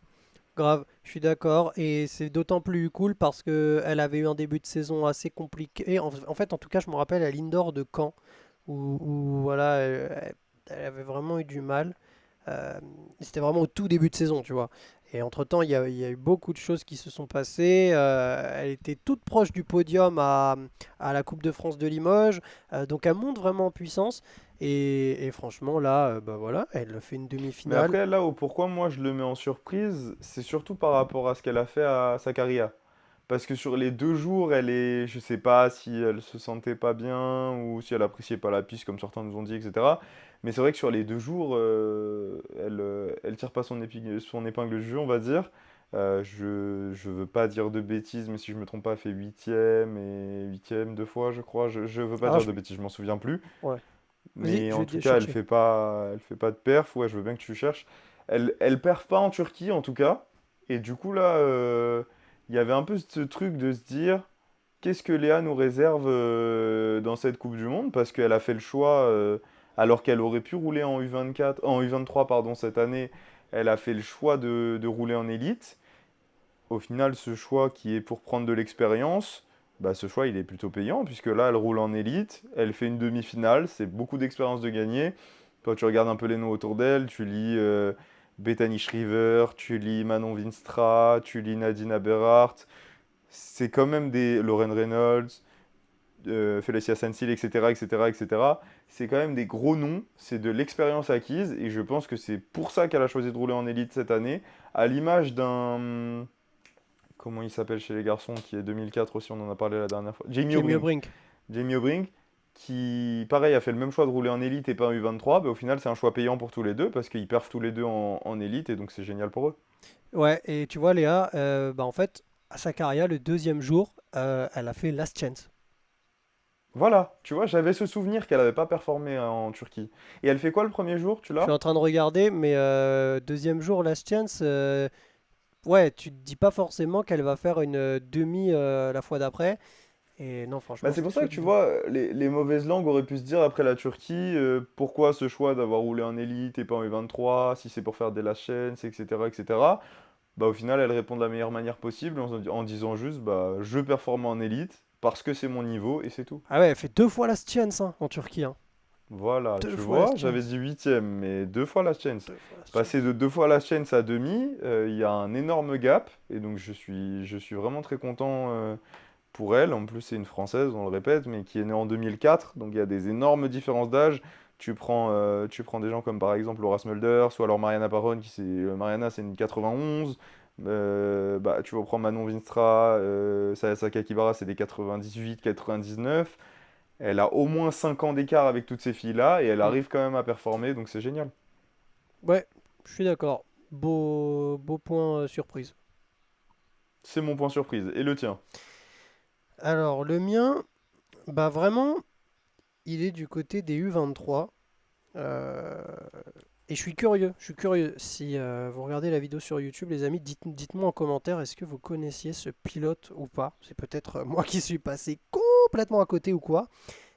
Grave, je suis d'accord. Et c'est d'autant plus cool parce que elle avait eu un début de saison assez compliqué. En fait, en tout cas, je me rappelle à l'Indoor de Caen, où voilà, elle avait vraiment eu du mal. Euh, C'était vraiment au tout début de saison, tu vois. Et entre-temps, il y a eu beaucoup de choses qui se sont passées. Elle était toute proche du podium à la Coupe de France de Limoges. Donc elle monte vraiment en puissance. Et franchement, là, bah voilà, elle fait une Mais demi-finale. après, là où pourquoi moi je le mets en surprise, c'est surtout par rapport à ce qu'elle a fait à sa carrière. Parce que sur les 2 jours, elle est, je sais pas si elle se sentait pas bien ou si elle appréciait pas la piste comme certains nous ont dit, etc. Mais c'est vrai que sur les 2 jours, elle tire pas son épingle du jeu, on va dire. Je veux pas dire de bêtises, mais si je me trompe pas, elle fait huitième et huitième 2 fois, je crois. Je veux pas Ah, dire de bêtises, je m'en souviens plus. ouais. Vas-y, Mais je en vais tout te cas, chercher. elle fait pas de perf. Ouais, je veux bien que tu cherches. Elle perf pas en Turquie, en tout cas. Et du coup, là, il y avait un peu ce truc de se dire, qu'est-ce que Léa nous réserve dans cette Coupe du Monde? Parce qu'elle a fait le choix, alors qu'elle aurait pu rouler en U24, en U23, pardon, cette année, elle a fait le choix de rouler en élite. Au final, ce choix qui est pour prendre de l'expérience, bah, ce choix, il est plutôt payant, puisque là, elle roule en élite, elle fait une demi-finale, c'est beaucoup d'expérience de gagner. Quand tu regardes un peu les noms autour d'elle, tu lis Bethany Shriver, tu lis Manon Vinstra, tu lis Nadine Aberhart, c'est quand même des Lauren Reynolds, Felicia Sansil, etc., etc., etc. C'est quand même des gros noms, c'est de l'expérience acquise, et je pense que c'est pour ça qu'elle a choisi de rouler en élite cette année, à l'image d'un comment il s'appelle chez les garçons, qui est 2004 aussi, on en a parlé la dernière fois. Jamie Jamie O'Brink. O'Brink. Jamie O'Brink, qui, pareil, a fait le même choix de rouler en élite et pas en U23, mais au final, c'est un choix payant pour tous les deux, parce qu'ils perfent tous les deux en élite, et donc c'est génial pour eux. Ouais, et tu vois, Léa, bah en fait, à Sakarya, le deuxième jour, elle a fait Last Chance. Voilà, tu vois, j'avais ce souvenir qu'elle n'avait pas performé en Turquie. Et elle fait quoi le premier jour, tu Je suis l'as? en train de regarder, mais deuxième jour, Last Chance, ouais, tu te dis pas forcément qu'elle va faire une demi la fois d'après. Et non, Bah, franchement, c'est c'était pour ça que solide, tu hein. vois, les mauvaises langues auraient pu se dire après la Turquie, pourquoi ce choix d'avoir roulé en élite et pas en U23, si c'est pour faire des last chance, etc., etc. Bah, au final, elle répond de la meilleure manière possible en disant juste, bah, je performe en élite parce que c'est mon niveau et c'est tout. Ah ouais, elle fait 2 fois la chance hein, en Turquie. Hein. Voilà, Deux tu fois la vois, j'avais chance. dit huitième, mais deux fois la chance. 2 fois la Passer de chance. deux fois la chance à demi, il y a un énorme gap, et donc je suis vraiment très content pour elle. En plus, c'est une Française, on le répète, mais qui est née en 2004, donc il y a des énormes différences d'âge. Tu prends des gens comme par exemple Laura Smulder, ou alors Mariana Parron, Mariana c'est une 91. Bah, tu vas prendre Manon Vinstra, Sayaka Kibara, c'est des 98, 99. Elle a au moins 5 ans d'écart avec toutes ces filles-là, et elle Hmm. arrive quand même à performer, donc c'est génial. Ouais, je suis d'accord. Beau point surprise. C'est mon point surprise. Et le tien? Alors, le mien, bah vraiment, il est du côté des U23. Euh, et je suis curieux, je suis curieux. Si vous regardez la vidéo sur YouTube, les amis, dites-moi en commentaire, est-ce que vous connaissiez ce pilote ou pas? C'est peut-être moi qui suis passé complètement à côté ou quoi.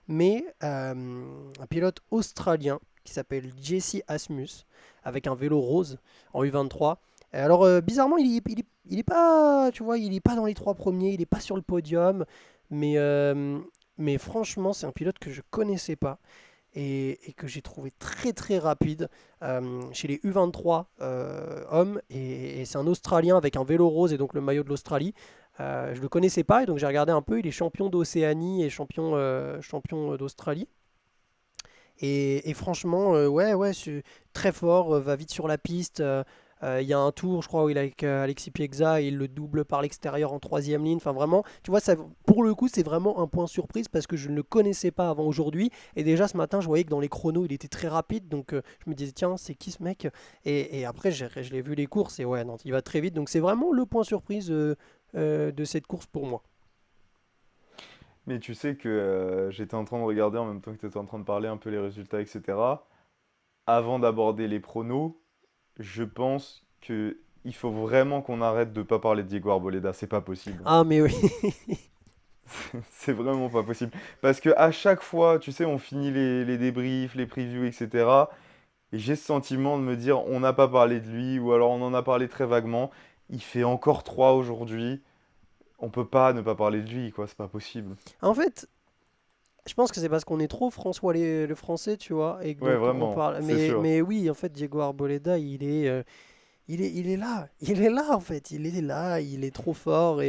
Mais un pilote australien qui s'appelle Jesse Asmus, avec un vélo rose en U23. Et alors, bizarrement, il est pas, tu vois, il est pas dans les 3 premiers, il est pas sur le podium, mais, euh, mais franchement, c'est un pilote que je connaissais pas et que j'ai trouvé très très rapide chez les U23 hommes. Et c'est un Australien avec un vélo rose et donc le maillot de l'Australie. Je le connaissais pas et donc j'ai regardé un peu. Il est champion d'Océanie et champion d'Australie. Et franchement, ouais, ouais, c'est très fort, va vite sur la piste. Il y a un tour, je crois, où il est avec Alexis Piegza et il le double par l'extérieur en troisième ligne. Enfin, vraiment, tu vois, ça, pour le coup, c'est vraiment un point surprise parce que je ne le connaissais pas avant aujourd'hui. Et déjà, ce matin, je voyais que dans les chronos, il était très rapide. Donc, je me disais, tiens, c'est qui ce mec? Et après, je l'ai vu les courses et ouais, non, il va très vite. Donc, c'est vraiment le point surprise de cette course pour moi. Mais tu sais que j'étais en train de regarder en même temps que tu étais en train de parler un peu les résultats, etc. Avant d'aborder les pronos, je pense que il faut vraiment qu'on arrête de pas parler de Diego Arboleda. C'est pas possible. Ah, mais oui. C'est vraiment pas possible. Parce que à chaque fois, tu sais, on finit les débriefs, les previews, etc. Et j'ai ce sentiment de me dire, on n'a pas parlé de lui, ou alors on en a parlé très vaguement. Il fait encore 3 aujourd'hui. On peut pas ne pas parler de lui, quoi. C'est pas possible. En fait, je pense que c'est parce qu'on est trop François le français, tu vois, et que Ouais, donc on vraiment, parle. c'est sûr. Mais oui, en fait, Diego Arboleda, il est là, il est là en fait, il est là, il est trop fort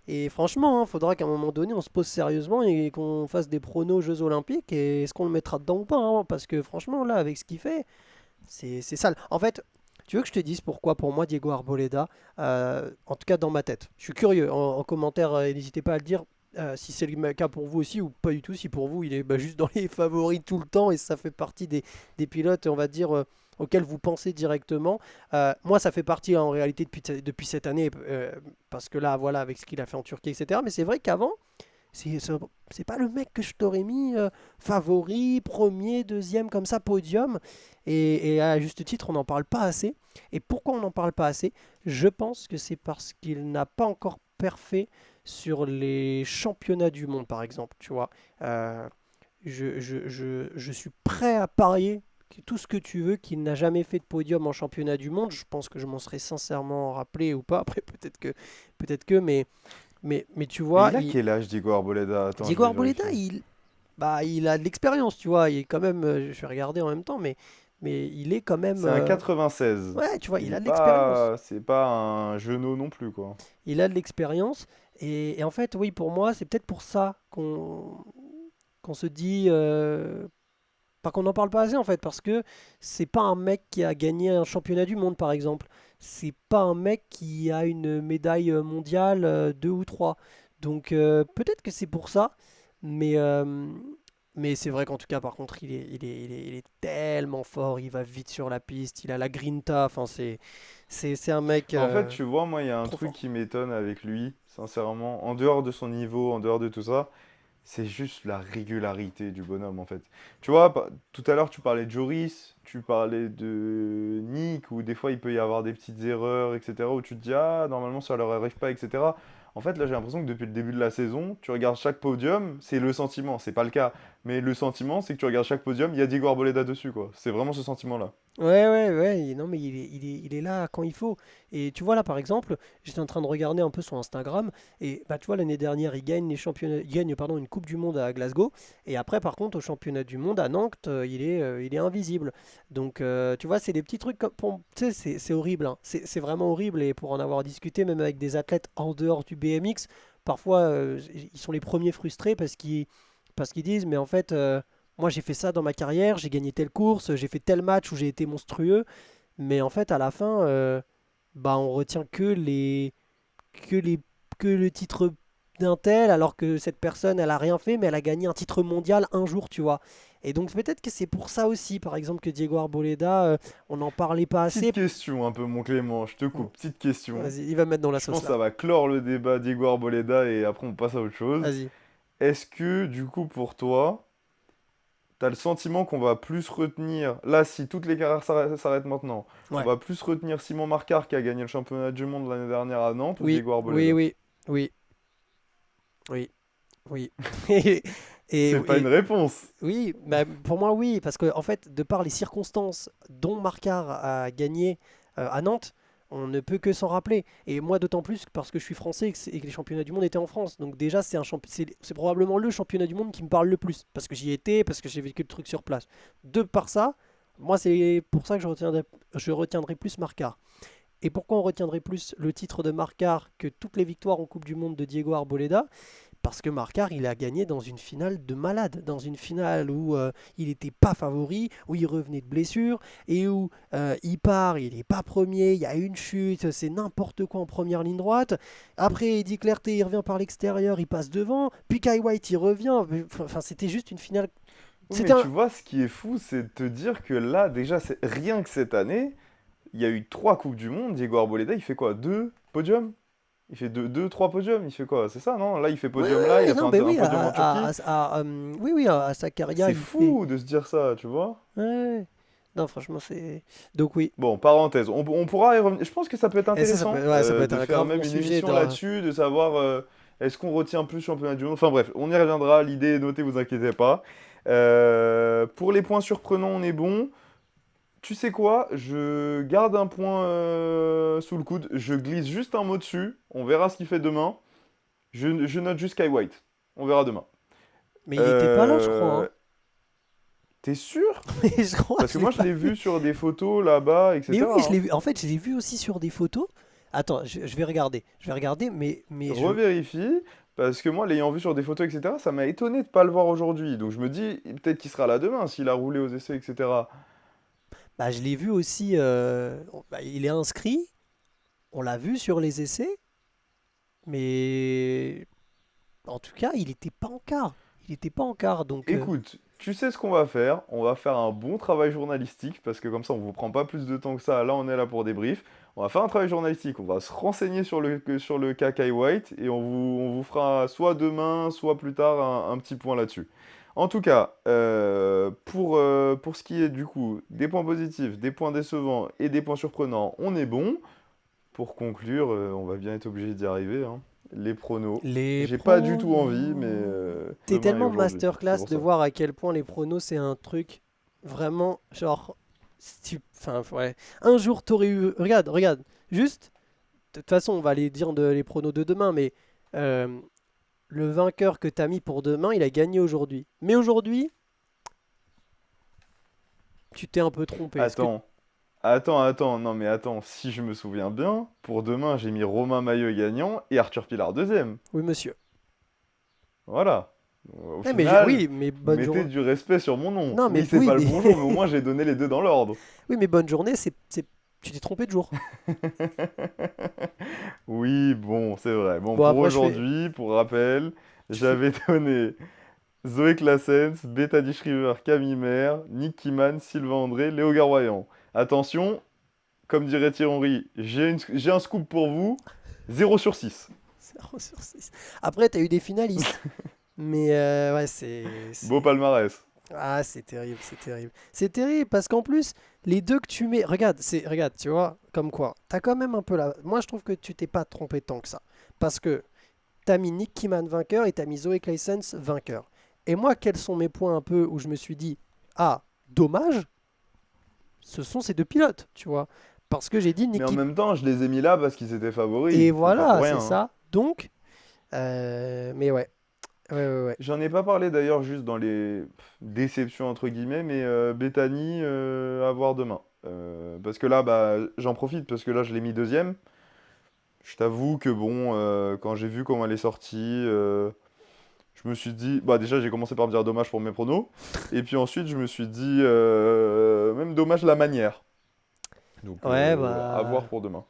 et franchement, il faudra qu'à un moment donné, on se pose sérieusement et qu'on fasse des pronos aux Jeux Olympiques et est-ce qu'on le mettra dedans ou pas, hein, parce que franchement, là, avec ce qu'il fait, c'est sale. En fait, tu veux que je te dise pourquoi pour moi Diego Arboleda, en tout cas dans ma tête. Je suis curieux, en commentaire, n'hésitez pas à le dire si c'est le cas pour vous aussi ou pas du tout, si pour vous il est bah, juste dans les favoris tout le temps et ça fait partie des pilotes, on va dire, auxquels vous pensez directement. Moi ça fait partie en réalité depuis cette année, parce que là voilà avec ce qu'il a fait en Turquie, etc. Mais c'est vrai qu'avant, c'est c'est pas le mec que je t'aurais mis favori, premier, deuxième, comme ça, podium. Et à juste titre, on n'en parle pas assez. Et pourquoi on n'en parle pas assez? Je pense que c'est parce qu'il n'a pas encore parfait sur les championnats du monde, par exemple. Tu vois, Euh, je suis prêt à parier tout ce que tu veux qu'il n'a jamais fait de podium en championnat du monde. Je pense que je m'en serais sincèrement rappelé ou pas. Après, peut-être que, mais tu Mais vois, il a quel âge, Diego Arboleda? Attends, je Diego vais Arboleda, vérifier. il a de l'expérience, tu vois. Il est quand même, je vais regarder en même temps, mais il est quand même, C'est un 96. ouais, tu vois, il Il est a de l'expérience. pas... C'est pas un genou non plus, quoi. Il a de l'expérience. Et en fait, oui, pour moi, c'est peut-être pour ça qu'on se dit, pas qu'on n'en parle pas assez en fait, parce que c'est pas un mec qui a gagné un championnat du monde, par exemple. C'est pas un mec qui a une médaille mondiale, deux ou trois. Donc peut-être que c'est pour ça, mais, euh, mais c'est vrai qu'en tout cas, par contre, il est tellement fort, il va vite sur la piste, il a la grinta, enfin c'est un mec En fait, tu vois, moi, il y a un trop truc fort. qui m'étonne avec lui, sincèrement. En dehors de son niveau, en dehors de tout ça, c'est juste la régularité du bonhomme, en fait. Tu vois, tout à l'heure, tu parlais de Joris, tu parlais de Nick, où des fois, il peut y avoir des petites erreurs, etc., où tu te dis, ah, normalement, ça leur arrive pas, etc. En fait, là, j'ai l'impression que depuis le début de la saison, tu regardes chaque podium, c'est le sentiment, c'est pas le cas, mais le sentiment, c'est que tu regardes chaque podium, il y a Diego Arboleda dessus, quoi. C'est vraiment ce sentiment-là. Ouais, ouais, ouais, non, mais il est là quand il faut. Et tu vois, là, par exemple, j'étais en train de regarder un peu son Instagram, et bah, tu vois, l'année dernière, il gagne, pardon, une Coupe du Monde à Glasgow, et après, par contre, au championnat du monde à Nantes, il est invisible. Donc, tu vois, c'est des petits trucs comme, tu sais, c'est horrible, hein. C'est vraiment horrible, et pour en avoir discuté, même avec des athlètes en dehors du BMX, parfois, ils sont les premiers frustrés parce qu'ils disent, mais en fait, moi j'ai fait ça dans ma carrière, j'ai gagné telle course, j'ai fait tel match où j'ai été monstrueux, mais en fait à la fin, bah on retient que les que le titre d'un tel, alors que cette personne elle a rien fait, mais elle a gagné un titre mondial un jour, tu vois. Et donc peut-être que c'est pour ça aussi, par exemple, que Diego Arboleda, on n'en parlait pas Petite assez. question un peu, mon Clément, je te Bon, coupe, petite question. vas-y, il va me mettre dans la Je pense sauce que ça là. va clore le débat Diego Arboleda et après on passe à autre chose. Vas-y. Est-ce que, du coup, pour toi, t'as le sentiment qu'on va plus retenir, là, si toutes les carrières s'arrêtent maintenant, on Ouais. va plus retenir Simon Marcard qui a gagné le championnat du monde l'année dernière à Nantes ou Oui, Diego oui, Arboleda? oui, oui, oui, oui. Et, et, C'est pas une et, réponse. Oui, bah, pour moi oui, parce que en fait, de par les circonstances dont Marcard a gagné à Nantes, on ne peut que s'en rappeler. Et moi d'autant plus parce que je suis français et que les championnats du monde étaient en France. Donc déjà, c'est probablement le championnat du monde qui me parle le plus, parce que j'y étais, parce que j'ai vécu le truc sur place. De par ça, moi c'est pour ça que je retiendrai plus Marcard. Et pourquoi on retiendrait plus le titre de Marcard que toutes les victoires en Coupe du Monde de Diego Arboleda? Parce que Marcard, il a gagné dans une finale de malade, dans une finale où il n'était pas favori, où il revenait de blessure, et où il part, il n'est pas premier, il y a une chute, c'est n'importe quoi en première ligne droite. Après, Eddie Clerté, il revient par l'extérieur, il passe devant, puis Kai White, il revient. Enfin, c'était juste une finale. Oui, C'était mais un... tu vois, ce qui est fou, c'est de te dire que là, déjà, c'est rien que cette année, il y a eu trois Coupes du Monde. Diego Arboleda, il fait quoi? Deux podiums? Il fait trois podiums. Il fait quoi? C'est ça, non? Là, il fait Oui, podium là, il oui, a fait non, ben un oui, podium en Turquie. oui, oui, à sa carrière, C'est il fait. fou de se dire ça, tu vois? Ouais, ouais. Non, franchement, c'est. Donc, oui. Bon, parenthèse, on pourra y revenir. Je pense que ça peut être Et ça peut, intéressant ouais, ça peut être de un faire grave même bon une sujet. émission là-dessus, de savoir est-ce qu'on retient plus championnat du monde. Enfin bref, on y reviendra, l'idée est notée, vous inquiétez pas. Pour les points surprenants, on est bon. Tu sais quoi? Je garde un point sous le coude, je glisse juste un mot dessus, on verra ce qu'il fait demain. Je note juste Sky White, on verra demain. Mais il était pas là, je crois, Euh, hein. T'es sûr? Mais je crois, Parce que je l'ai moi je pas l'ai vu. vu sur des photos là-bas, Mais oui, etc. je l'ai hein. vu. En fait, je l'ai vu aussi sur des photos. Attends, je vais regarder. Je vais regarder, mais je. Revérifie, parce que moi, l'ayant vu sur des photos, etc., ça m'a étonné de pas le voir aujourd'hui. Donc je me dis, peut-être qu'il sera là demain, s'il a roulé aux essais, etc. Bah, je l'ai vu aussi. Bah, il est inscrit. On l'a vu sur les essais. Mais en tout cas, il n'était pas en quart. Il n'était pas en quart. Donc, Écoute, tu sais ce qu'on va faire? On va faire un bon travail journalistique, parce que comme ça, on vous prend pas plus de temps que ça. Là, on est là pour débrief. On va faire un travail journalistique, on va se renseigner sur le cas Kai White, et on vous fera soit demain, soit plus tard un petit point là-dessus. En tout cas, pour ce qui est du coup des points positifs, des points décevants et des points surprenants, on est bon. Pour conclure, on va bien être obligé d'y arriver, hein. Les pronos. les J'ai pas du tout envie, mais pronos. T'es demain et tellement aujourd'hui. C'est masterclass pour de ça. voir à quel point les pronos, c'est un truc vraiment genre. Enfin, ouais. Un jour, t'aurais eu. Regarde, regarde. Juste. De toute façon, on va aller dire les pronos de demain, mais euh, le vainqueur que t'as mis pour demain, il a gagné aujourd'hui. Mais aujourd'hui, tu t'es un peu trompé. Attends, non mais attends, si je me souviens bien, pour demain j'ai mis Romain Maillot gagnant et Arthur Pilar deuxième. Oui, monsieur. Voilà. Au Eh, mais final, oui, mais bonne mettez journée. du respect sur mon nom. Non, Oui, mais c'est oui, pas le mais bonjour, mais au moins j'ai donné les deux dans l'ordre. oui, mais bonne journée, tu t'es trompé de jour. Oui, bon, c'est vrai. Bon, Bon, pour après, je fais. aujourd'hui, pour rappel, Tu fais. j'avais donné Zoé Claessens, Bethany Shriver, Camille Maire, Nick Kiman, Sylvain André, Léo Garoyan. Attention, comme dirait Thierry Henry, j'ai un scoop pour vous, 0/6. 0/6. Après, t'as eu des finalistes. Mais ouais, c'est. Beau c'est- palmarès. Ah, c'est terrible, c'est terrible. C'est terrible parce qu'en plus, les deux que tu mets. Regarde, tu vois, comme quoi. T'as quand même un peu la. Moi, je trouve que tu t'es pas trompé tant que ça. Parce que t'as mis Nick Kiman vainqueur et t'as mis Zoe Claessens vainqueur. Et moi, quels sont mes points un peu où je me suis dit, ah, dommage, ce sont ces deux pilotes, tu vois. Parce que j'ai dit Mais Nick en Kiman. même temps, je les ai mis là parce qu'ils étaient Et favoris. C'est pas pour voilà, rien, c'est hein. ça. Donc, mais ouais. Ouais, ouais, ouais. J'en ai pas parlé d'ailleurs juste dans les déceptions entre guillemets, mais Bethany à voir demain. Parce que là, bah, j'en profite parce que là, je l'ai mis deuxième. Je t'avoue que bon, quand j'ai vu comment elle est sortie, je me suis dit, bah déjà j'ai commencé par me dire dommage pour mes pronos, et puis ensuite je me suis dit même dommage la manière. Donc Ouais, à voir bah, pour demain.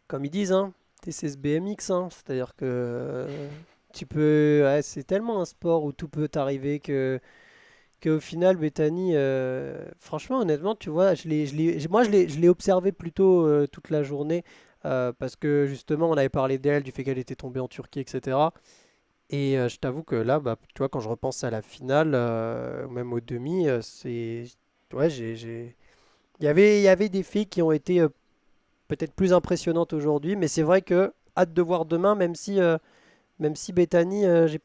comme ils disent, hein, TCS BMX, hein, c'est-à-dire que tu peux. Ouais, c'est tellement un sport où tout peut arriver qu'au final, Bethany, franchement, honnêtement, tu vois, moi, je l'ai observé plutôt toute la journée parce que justement, on avait parlé d'elle, du fait qu'elle était tombée en Turquie, etc. Et je t'avoue que là, bah, tu vois, quand je repense à la finale, ou même au demi, c'est. Ouais, il y avait des filles qui ont été peut-être plus impressionnantes aujourd'hui, mais c'est vrai que hâte de voir demain, même si Bethany, j'ai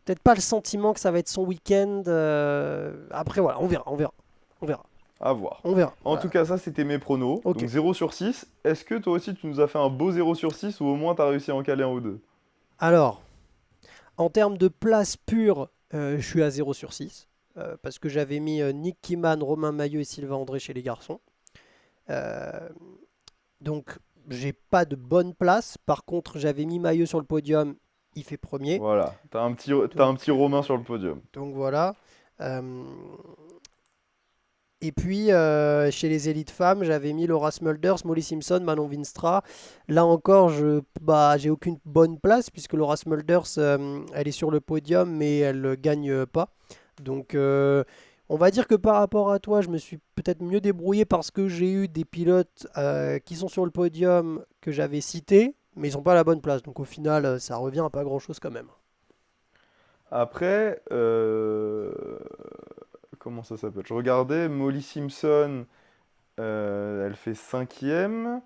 peut-être pas le sentiment que ça va être son week-end. Après, voilà, on verra, À voir. on verra. En tout Voilà. cas, ça c'était mes pronos. Ok. Donc 0/6. Est-ce que toi aussi tu nous as fait un beau 0/6 ou au moins t'as réussi à en caler un ou deux? Alors, en termes de place pure, je suis à 0/6. Parce que j'avais mis Nick Kiman, Romain Maillot et Sylvain André chez les garçons. Euh, donc, j'ai pas de bonne place. Par contre, j'avais mis Maillot sur le podium, il fait premier. Voilà, t'as un Donc, petit Romain sur le podium. voilà. Euh, et puis, chez les élites femmes, j'avais mis Laura Smulders, Molly Simpson, Manon Vinstra. Là encore, j'ai aucune bonne place puisque Laura Smulders, elle est sur le podium, mais elle ne gagne pas. Donc, on va dire que par rapport à toi, je me suis peut-être mieux débrouillé parce que j'ai eu des pilotes qui sont sur le podium que j'avais cités, mais ils sont pas à la bonne place. Donc, au final, ça revient à pas grand-chose quand même. Après, comment ça s'appelle? Je regardais Molly Simpson, elle fait cinquième.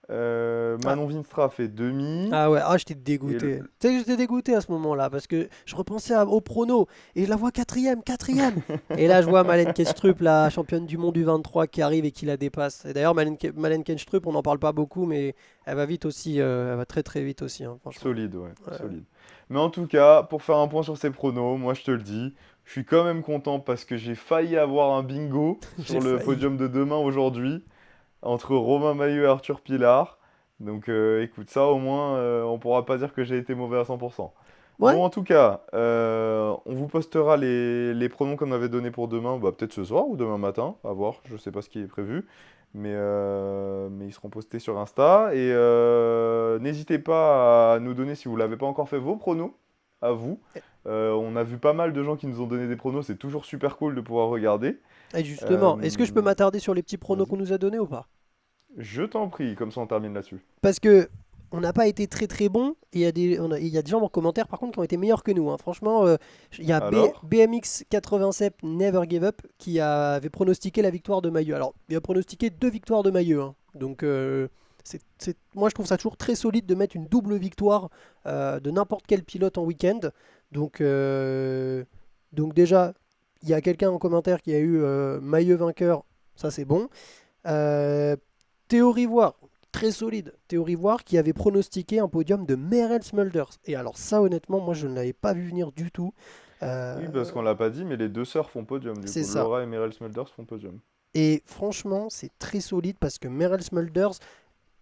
Ah, Manon Vinstra fait demi. Ah ouais, ah j'étais Et dégoûté. Tu sais que j'étais dégoûté à ce moment-là parce que je repensais au prono et je la vois quatrième, quatrième. Et là je vois Malène Kenstrup, la championne du monde du 23 qui arrive et qui la dépasse. Et d'ailleurs Malène Kenstrup, on n'en parle pas beaucoup mais elle va vite aussi, elle va très très vite aussi, hein, franchement. solide, ouais, Ouais. solide. Mais en tout cas, pour faire un point sur ces pronos, moi je te le dis, je suis quand même content parce que j'ai failli avoir un bingo J'ai sur le failli. podium de demain aujourd'hui entre Romain Maillot et Arthur Pilard. Donc écoute, ça au moins, on pourra pas dire que j'ai été mauvais à 100%. Ouais, Bon, en tout cas, on vous postera les pronoms qu'on avait donnés pour demain, bah, peut-être ce soir ou demain matin, à voir, je sais pas ce qui est prévu. Mais ils seront postés sur Insta. Et n'hésitez pas à nous donner, si vous l'avez pas encore fait, vos pronos, à vous. On a vu pas mal de gens qui nous ont donné des pronos, c'est toujours super cool de pouvoir regarder. et justement, est-ce que je peux Euh, m'attarder sur les petits pronos Vas-y. qu'on nous a donnés ou pas? Je t'en prie, comme ça on termine là-dessus. Parce que on n'a pas été très très bon. Il y a il y a des gens en commentaire par contre qui ont été meilleurs que nous, hein. Franchement, il y a Alors? BMX 87 Never Give Up qui avait pronostiqué la victoire de Maillot. Alors, il a pronostiqué deux victoires de Maillot, hein. Donc, moi je trouve ça toujours très solide de mettre une double victoire de n'importe quel pilote en week-end. Donc, déjà, il y a quelqu'un en commentaire qui a eu Maillot vainqueur. Ça c'est bon. Euh, Théo Rivoire, très solide. Théo Rivoire qui avait pronostiqué un podium de Merel Smulders. Et alors ça, honnêtement, moi je ne l'avais pas vu venir du tout. Oui, parce Euh, qu'on l'a pas dit, mais les deux sœurs font podium, du c'est coup. ça. Laura et Meryl Smulders font podium. Et franchement, c'est très solide parce que Merel Smulders,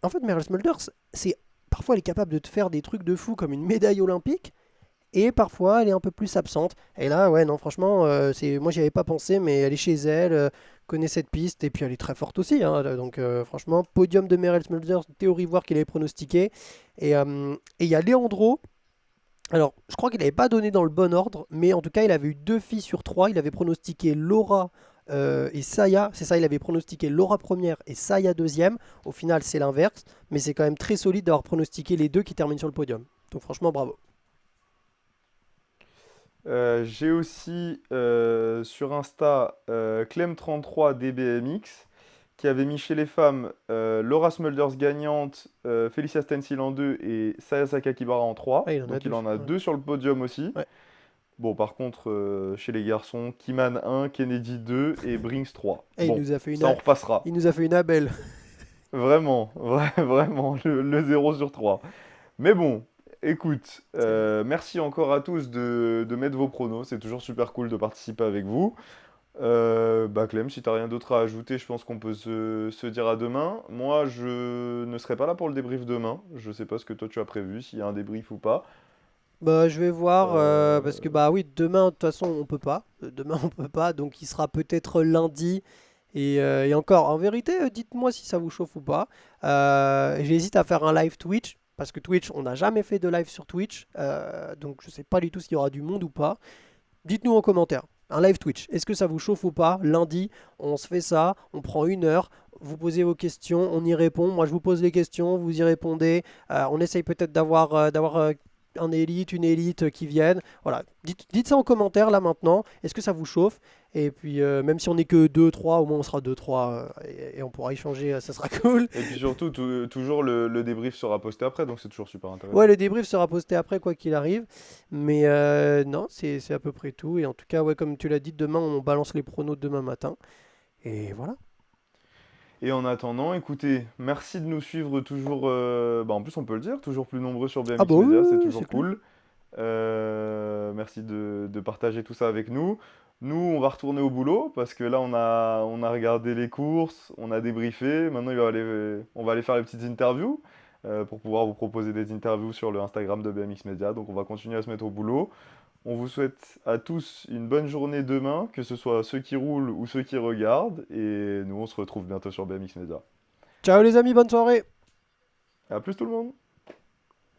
en fait, Merel Smulders, c'est parfois elle est capable de te faire des trucs de fou comme une médaille olympique. Et parfois, elle est un peu plus absente. Et là, ouais, non, franchement, moi, j'y avais pas pensé, mais elle est chez elle, connaît cette piste, et puis elle est très forte aussi, hein. Donc, franchement, podium de Merel Smulders, théorie voir qu'il avait pronostiqué. Et il y a Leandro. Alors, je crois qu'il n'avait pas donné dans le bon ordre, mais en tout cas, il avait eu deux filles sur trois. Il avait pronostiqué Laura et Saya. C'est ça, il avait pronostiqué Laura première et Saya deuxième. Au final, c'est l'inverse, mais c'est quand même très solide d'avoir pronostiqué les deux qui terminent sur le podium. Donc, franchement, bravo. J'ai aussi sur Insta Clem33 DBMX qui avait mis chez les femmes Laura Smulders gagnante, Felicia Stencil en 2 et Saya Sakakibara en Ah, 3. il en a Donc il deux. en a Ouais. 2 sur le podium aussi. Ouais. Bon, par contre, chez les garçons, Kiman 1, Kennedy 2 et Brinks 3. Et Bon, ça on repassera. il nous a fait une Abel. Vraiment, vraiment, le 0 sur 3. Mais bon, écoute, C'est vrai. merci encore à tous de mettre vos pronos. C'est toujours super cool de participer avec vous. Bah Clem, si t'as rien d'autre à ajouter, je pense qu'on peut se dire à demain. Moi, je ne serai pas là pour le débrief demain. Je sais pas ce que toi tu as prévu, s'il y a un débrief ou pas. Bah, je vais voir parce que Euh, bah oui, demain de toute façon on peut pas. Demain on peut pas, donc il sera peut-être lundi. Et encore, en vérité, dites-moi si ça vous chauffe ou pas. J'hésite à faire un live Twitch parce que Twitch, on n'a jamais fait de live sur Twitch, donc je sais pas du tout s'il y aura du monde ou pas. Dites-nous en commentaire. Un live Twitch, est-ce que ça vous chauffe ou pas? Lundi, on se fait ça, on prend 1 heure, vous posez vos questions, on y répond. Moi, je vous pose les questions, vous y répondez. On essaye peut-être d'avoir un élite, une élite qui viennent. Voilà, dites ça en commentaire là maintenant. Est-ce que ça vous chauffe? Et puis, même si on n'est que deux, trois, au moins on sera deux, trois et on pourra échanger, ça sera cool. Et puis surtout, toujours le débrief sera posté après, donc c'est toujours super Ouais, intéressant. le débrief sera posté après, quoi qu'il arrive. Mais non, c'est à peu près tout. Et en tout cas, ouais, comme tu l'as dit, demain, on balance les pronos demain matin. Et voilà. Et en attendant, écoutez, merci de nous suivre toujours, bah en plus on peut le dire, toujours plus nombreux sur Ah bah BMX oui, Media, c'est oui, oui, c'est toujours clair. cool. Merci de partager tout ça avec nous. Nous, on va retourner au boulot parce que là, on a regardé les courses, on a débriefé. Maintenant, on va aller faire les petites interviews pour pouvoir vous proposer des interviews sur le Instagram de BMX Media. Donc, on va continuer à se mettre au boulot. On vous souhaite à tous une bonne journée demain, que ce soit ceux qui roulent ou ceux qui regardent. Et nous, on se retrouve bientôt sur BMX Media. Ciao les amis, bonne soirée. À plus tout le monde!